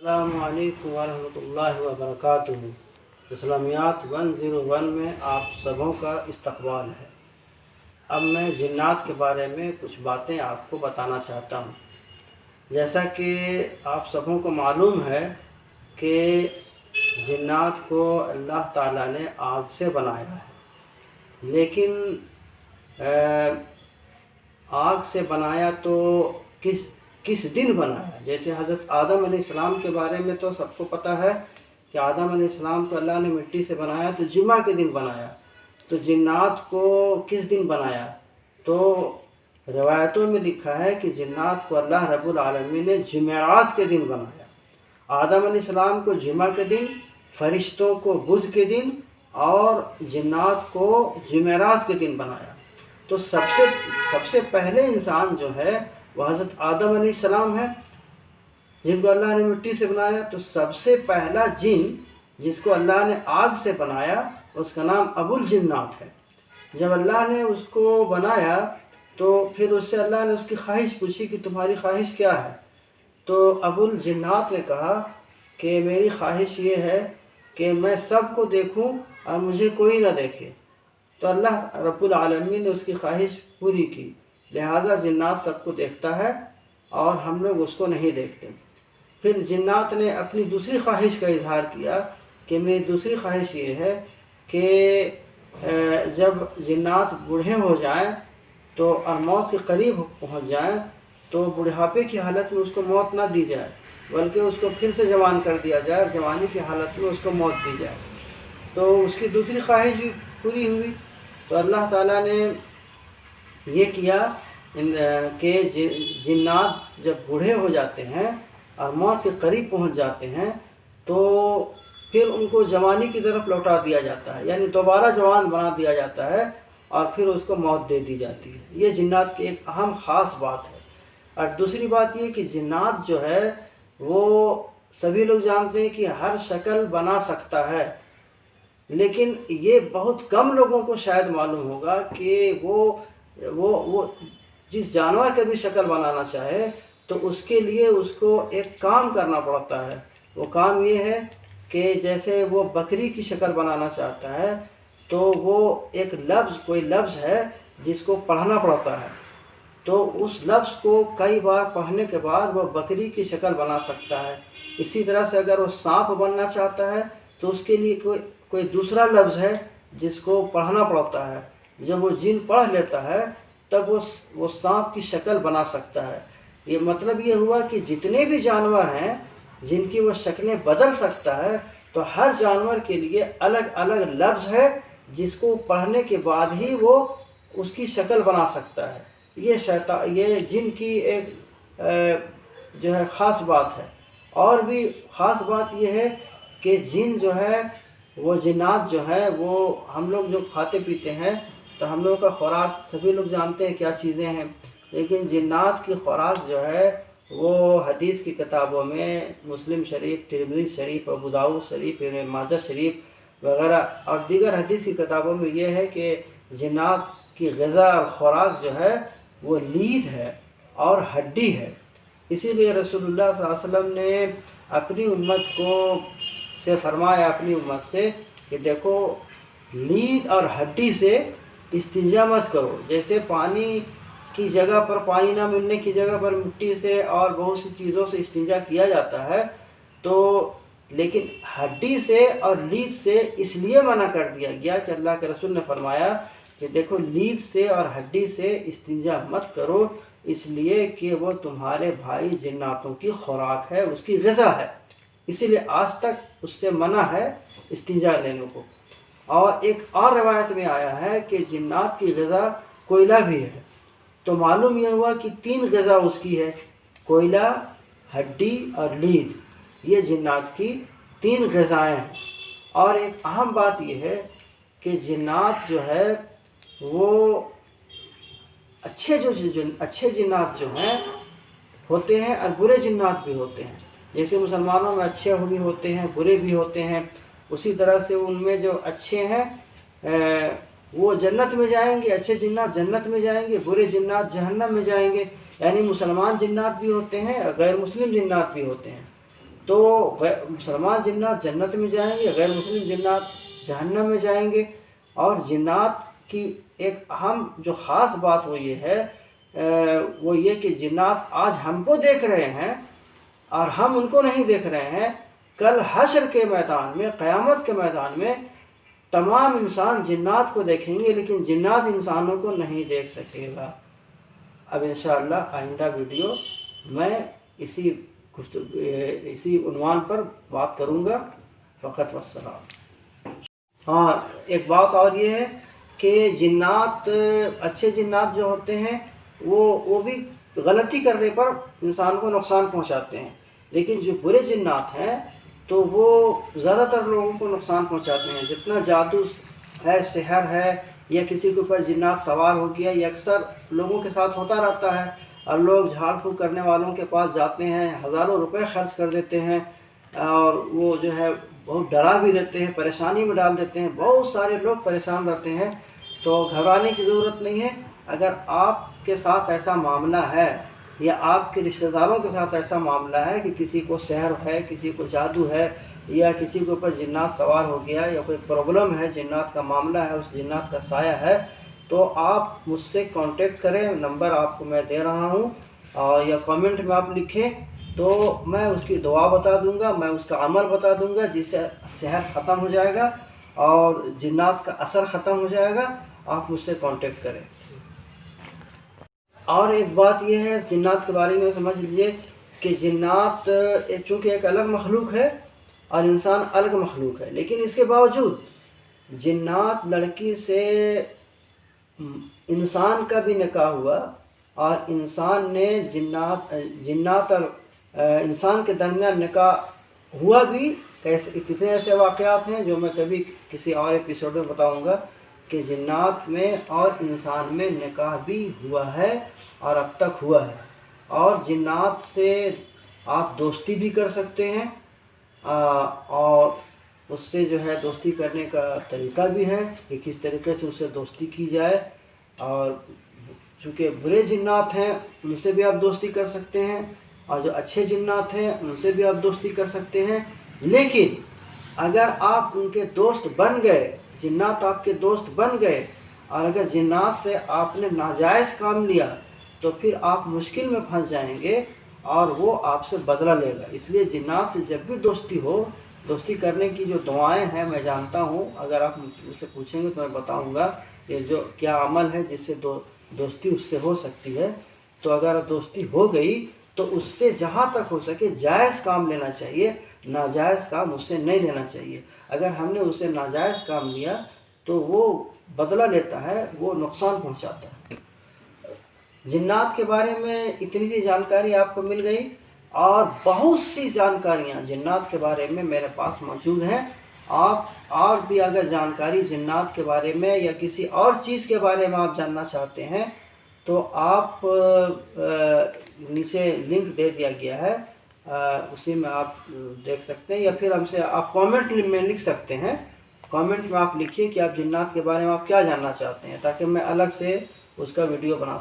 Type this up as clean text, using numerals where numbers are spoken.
السلام علیکم ورحمۃ اللہ وبرکاتہ۔ اسلامیات 101 میں آپ سبوں کا استقبال ہے۔ اب میں جنات کے بارے میں کچھ باتیں آپ کو بتانا چاہتا ہوں۔ جیسا کہ آپ سبوں کو معلوم ہے کہ جنات کو اللہ تعالیٰ نے آگ سے بنایا ہے، لیکن آگ سے بنایا تو کس دن بنایا؟ جیسے حضرت آدم علیہ السلام کے بارے میں تو سب کو پتہ ہے کہ آدم علیہ السلام کو اللہ نے مٹی سے بنایا تو جمعہ کے دن بنایا، تو جنات کو کس دن بنایا؟ تو روایتوں میں لکھا ہے کہ جنات کو اللہ رب العالمین نے جمعرات کے دن بنایا۔ آدم علیہ السلام کو جمعہ کے دن، فرشتوں کو بدھ کے دن اور جنات کو جمعرات کے دن بنایا۔ تو سب سے پہلے انسان جو ہے وہ حضرت آدم علیہ السلام ہے، جن کو اللہ نے مٹی سے بنایا۔ تو سب سے پہلا جن جس کو اللہ نے آگ سے بنایا اس کا نام ابو الجنات ہے۔ جب اللہ نے اس کو بنایا تو پھر اس سے اللہ نے اس کی خواہش پوچھی کہ تمہاری خواہش کیا ہے؟ تو ابو الجنات نے کہا کہ میری خواہش یہ ہے کہ میں سب کو دیکھوں اور مجھے کوئی نہ دیکھے۔ تو اللہ رب العالمین نے اس کی خواہش پوری کی، لہذا جنات سب کو دیکھتا ہے اور ہم لوگ اس کو نہیں دیکھتے۔ پھر جنات نے اپنی دوسری خواہش کا اظہار کیا کہ میری دوسری خواہش یہ ہے کہ جب جنات بوڑھے ہو جائیں تو اور موت کے قریب پہنچ جائیں تو بڑھاپے کی حالت میں اس کو موت نہ دی جائے، بلکہ اس کو پھر سے جوان کر دیا جائے اور جوانی کی حالت میں اس کو موت دی جائے۔ تو اس کی دوسری خواہش بھی پوری ہوئی۔ تو اللہ تعالیٰ نے یہ کیا کہ جنات جب بوڑھے ہو جاتے ہیں اور موت کے قریب پہنچ جاتے ہیں تو پھر ان کو جوانی کی طرف لوٹا دیا جاتا ہے، یعنی دوبارہ جوان بنا دیا جاتا ہے اور پھر اس کو موت دے دی جاتی ہے۔ یہ جنات کی ایک اہم خاص بات ہے۔ اور دوسری بات یہ کہ جنات جو ہے وہ سبھی لوگ جانتے ہیں کہ ہر شکل بنا سکتا ہے، لیکن یہ بہت کم لوگوں کو شاید معلوم ہوگا کہ وہ جس جانور کا بھی شکل بنانا چاہے تو اس کے لیے اس کو ایک کام کرنا پڑتا ہے۔ وہ کام یہ ہے کہ جیسے وہ بکری کی شکل بنانا چاہتا ہے تو وہ ایک کوئی لفظ ہے جس کو پڑھنا پڑتا ہے، تو اس لفظ کو کئی بار پڑھنے کے بعد وہ بکری کی شکل بنا سکتا ہے۔ اسی طرح سے اگر وہ سانپ بننا چاہتا ہے تو اس کے لیے کوئی دوسرا لفظ ہے جس کو پڑھنا پڑتا ہے۔ جب وہ جن پڑھ لیتا ہے تب وہ سانپ کی شکل بنا سکتا ہے۔ یہ مطلب یہ ہوا کہ جتنے بھی جانور ہیں جن کی وہ شکلیں بدل سکتا ہے، تو ہر جانور کے لیے الگ الگ لفظ ہے جس کو پڑھنے کے بعد ہی وہ اس کی شکل بنا سکتا ہے۔ یہ جن کی ایک جو ہے خاص بات ہے۔ اور بھی خاص بات یہ ہے کہ جن جو ہے وہ جنات جو ہے وہ ہم لوگ جو کھاتے پیتے ہیں تو ہم لوگوں کا خوراک سبھی لوگ جانتے ہیں کیا چیزیں ہیں، لیکن جنات کی خوراک جو ہے وہ حدیث کی کتابوں میں مسلم شریف، ترمذی شریف، ابو داؤد شریف، ابن ماجہ شریف وغیرہ اور دیگر حدیث کی کتابوں میں یہ ہے کہ جنات کی غذا اور خوراک جو ہے وہ لید ہے اور ہڈی ہے۔ اسی لیے رسول اللہ صلی اللہ علیہ وسلم نے اپنی امت سے فرمایا، اپنی امت سے کہ دیکھو لید اور ہڈی سے استنجا مت کرو۔ جیسے پانی کی جگہ پر، پانی نہ ملنے کی جگہ پر مٹی سے اور بہت سی چیزوں سے استنجا کیا جاتا ہے، تو لیکن ہڈی سے اور لید سے اس لیے منع کر دیا گیا کہ اللہ کے رسول نے فرمایا کہ دیکھو لید سے اور ہڈی سے استنجا مت کرو، اس لیے کہ وہ تمہارے بھائی جناتوں کی خوراک ہے، اس کی غذا ہے، اسی لیے آج تک اس سے منع ہے استنجا لینے کو۔ اور ایک اور روایت میں آیا ہے کہ جنات کی غذا کوئلہ بھی ہے۔ تو معلوم یہ ہوا کہ 3 غذا اس کی ہے، کوئلہ، ہڈی اور لید، یہ جنات کی 3 غذائیں ہیں۔ اور ایک اہم بات یہ ہے کہ جنات جو ہے وہ اچھے جنات جو ہیں ہوتے ہیں اور برے جنات بھی ہوتے ہیں۔ جیسے مسلمانوں میں اچھے بھی ہوتے ہیں، برے بھی ہوتے ہیں، اسی طرح سے ان میں جو اچھے ہیں وہ جنت میں جائیں گے، اچھے جنات جنت میں جائیں گے، برے جنات جہنم میں جائیں گے۔ یعنی مسلمان جنات بھی ہوتے ہیں اور غیر مسلم جنات بھی ہوتے ہیں۔ تو مسلمان جنات جنت میں جائیں گے، غیر مسلم جنات جہنم میں جائیں گے۔ اور جنات کی ایک اہم جو خاص بات وہ یہ ہے، وہ یہ کہ جنات آج ہم کو دیکھ رہے ہیں اور ہم ان کو نہیں دیکھ رہے ہیں۔ کل حشر کے میدان میں، قیامت کے میدان میں تمام انسان جنات کو دیکھیں گے، لیکن جنات انسانوں کو نہیں دیکھ سکے گا۔ اب انشاءاللہ آئندہ ویڈیو میں اسی عنوان پر بات کروں گا۔ فقط والسلام۔ ہاں، ایک بات اور یہ ہے کہ جنات، اچھے جنات جو ہوتے ہیں وہ بھی غلطی کرنے پر انسان کو نقصان پہنچاتے ہیں، لیکن جو برے جنات ہیں تو وہ زیادہ تر لوگوں کو نقصان پہنچاتے ہیں۔ جتنا جادو ہے، سحر ہے، یا کسی کے اوپر جنات سوار ہو گیا، یہ اکثر لوگوں کے ساتھ ہوتا رہتا ہے، اور لوگ جھاڑ پھونک کرنے والوں کے پاس جاتے ہیں، ہزاروں روپے خرچ کر دیتے ہیں، اور وہ جو ہے بہت ڈرا بھی دیتے ہیں، پریشانی میں ڈال دیتے ہیں، بہت سارے لوگ پریشان رہتے ہیں۔ تو گھبرانے کی ضرورت نہیں ہے۔ اگر آپ کے ساتھ ایسا معاملہ ہے یا آپ کے رشتہ داروں کے ساتھ ایسا معاملہ ہے کہ کسی کو سحر ہے، کسی کو جادو ہے، یا کسی کے اوپر جنات سوار ہو گیا، یا کوئی پرابلم ہے، جنات کا معاملہ ہے، اس جنات کا سایہ ہے، تو آپ مجھ سے کانٹیکٹ کریں۔ نمبر آپ کو میں دے رہا ہوں، اور یا کامنٹ میں آپ لکھیں تو میں اس کی دعا بتا دوں گا، میں اس کا عمل بتا دوں گا، جس سے سحر ختم ہو جائے گا اور جنات کا اثر ختم ہو جائے گا۔ آپ مجھ سے کانٹیکٹ کریں۔ اور ایک بات یہ ہے جنات کے بارے میں سمجھ لیجئے کہ جنات چونکہ ایک الگ مخلوق ہے اور انسان الگ مخلوق ہے، لیکن اس کے باوجود جنات لڑکی سے انسان کا بھی نکاح ہوا، اور انسان نے جنات اور انسان کے درمیان نکاح ہوا بھی۔ کتنے ایسے واقعات ہیں جو میں کبھی کسی اور ایپیسوڈ میں بتاؤں گا کہ جنات میں اور انسان میں نکاح بھی ہوا ہے، اور اب تک ہوا ہے۔ اور جنات سے آپ دوستی بھی کر سکتے ہیں، اور اس سے جو ہے دوستی کرنے کا طریقہ بھی ہے کہ کس طریقے سے اس سے دوستی کی جائے۔ اور چونکہ برے جنات ہیں ان سے بھی آپ دوستی کر سکتے ہیں، اور جو اچھے جنات ہیں ان سے بھی آپ دوستی کر سکتے ہیں، لیکن اگر آپ ان کے دوست بن گئے، جنات آپ کے دوست بن گئے، اور اگر جنات سے آپ نے ناجائز کام لیا تو پھر آپ مشکل میں پھنس جائیں گے، اور وہ آپ سے بدلہ لے گا۔ اس لیے جنات سے جب بھی دوستی ہو، دوستی کرنے کی جو دعائیں ہیں میں جانتا ہوں، اگر آپ مجھ سے پوچھیں گے تو میں بتاؤں گا کہ جو کیا عمل ہے جس سے دوستی اس سے ہو سکتی ہے۔ تو اگر دوستی ہو گئی تو اس سے جہاں تک ہو سکے جائز کام لینا چاہیے، ناجائز کام اس سے نہیں لینا چاہیے۔ اگر ہم نے اس سے ناجائز کام لیا تو وہ بدلہ لیتا ہے، وہ نقصان پہنچاتا ہے۔ جنات کے بارے میں اتنی سی جانکاری آپ کو مل گئی، اور بہت سی جانکاریاں جنات کے بارے میں میرے پاس موجود ہیں۔ آپ اور بھی اگر جانکاری جنات کے بارے میں یا کسی اور چیز کے بارے میں آپ جاننا چاہتے ہیں تو آپ نیچے لنک دے دیا گیا ہے، اسی میں آپ دیکھ سکتے ہیں، یا پھر ہم سے آپ کامنٹ میں لکھ سکتے ہیں۔ کامنٹ میں آپ لکھیے کہ آپ جنات کے بارے میں آپ کیا جاننا چاہتے ہیں، تاکہ میں الگ سے اس کا ویڈیو بنا سکوں۔